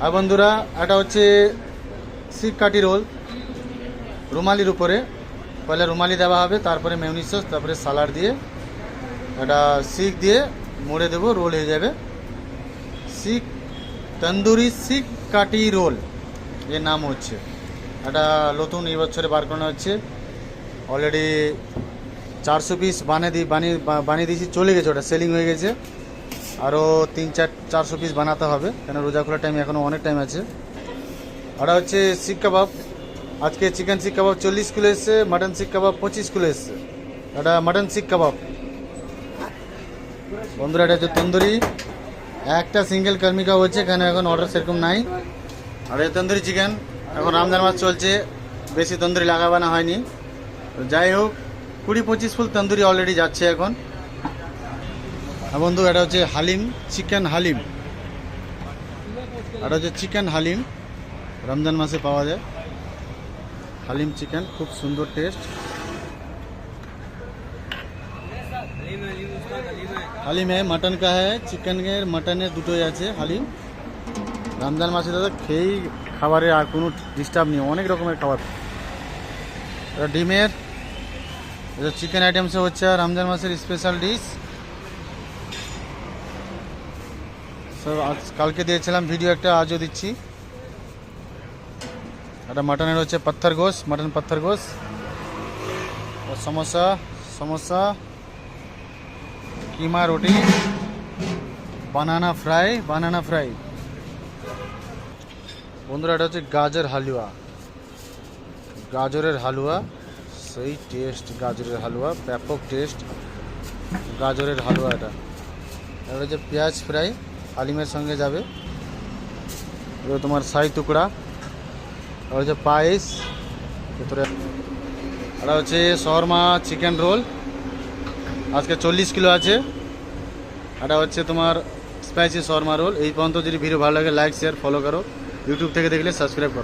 আর বন্ধুরা এটা হচ্ছে শিক কাটি রোল, রুমালির উপরে পয়লা রুমালি দেওয়া হবে, তারপরে মেয়োনিজ সস, তারপরে সালাড দিয়ে এটা শিক দিয়ে মুড়ে দেবো, রোল হয়ে যাবে। শিক তন্দুরি শিক কাটি রোল এর নাম হচ্ছে। এটা নতুন এই বছরে বার করানো হচ্ছে। অলরেডি 400 পিস বানিয়ে দিয়েছি, চলে গেছে, ওটা সেলিং হয়ে গেছে। আরও 300-400 পিস বানাতে হবে, কেন রোজা খোলার টাইম এখনও অনেক টাইম আছে। ওটা হচ্ছে শিক কাবাব। আজকে চিকেন শিক কাবাব 40 কিলো এসছে, মাটন শিক কাবাব 25 কিলো এসছে। এটা মাটন শিক কাবাব। বন্ধুরা এটা হচ্ছে তন্দুরি, একটা সিঙ্গেল কর্মিকা হচ্ছে, কেন এখন অর্ডার সেরকম নাই। আর এই তন্দুরি চিকেন, এখন রমজান মাস চলছে, বেশি তন্দুরি লাগাবানো হয়নি। যাই হোক 20-25 ফুল তন্দুরি অলরেডি যাচ্ছে এখন। আর বন্ধু এটা হচ্ছে হালিম, চিকেন হালিম। এটা হচ্ছে চিকেন হালিম, রমজান মাসে পাওয়া যায় হালিম চিকেন, খুব সুন্দর টেস্ট। হালিম মাটন কা হ্যাঁ, চিকেনের মটনের দুটোই আছে হালিম। রমজান মাসে দাদা খেয়েই খাবারে আর কোনো ডিস্টার্ব নেই, অনেক রকমের খাবার। এটা ডিমের, এটা চিকেন আইটেমসে হচ্ছে রমজান মাসের স্পেশাল ডিশ। সব আজ কালকে দিয়েছিলাম ভিডিও একটা, আজও দিচ্ছি। এটা মাটনের হচ্ছে পাত্থর গোশ, মাটন পাত্থর গোশ। সমোসা, সমোসা, कीमा रोटी, বানানা ফ্রাই, বানানা ফ্রাই। বন্ধুরা এটা হচ্ছে গাজর হালুয়া, গাজরের হালুয়া, সেই টেস্ট গাজরের হালুয়া, ব্যাপক টেস্ট গাজরের হালুয়া। এটা হচ্ছে পেঁয়াজ ফ্রাই, হালিমের সঙ্গে যাবে। এটা তোমার শাহি টুকরা, এটা হচ্ছে পায়েস ভিতরে। এটা হচ্ছে শর্মা চিকেন রোল, আজকে 40 কিলো আছে। এটা হচ্ছে তোমার স্পাইসি শর্মা রোল। এই পর্যন্ত যদি ভিডিও ভালো লাগে লাইক শেয়ার ফলো করো, ইউটিউব থেকে দেখলে সাবস্ক্রাইব করো।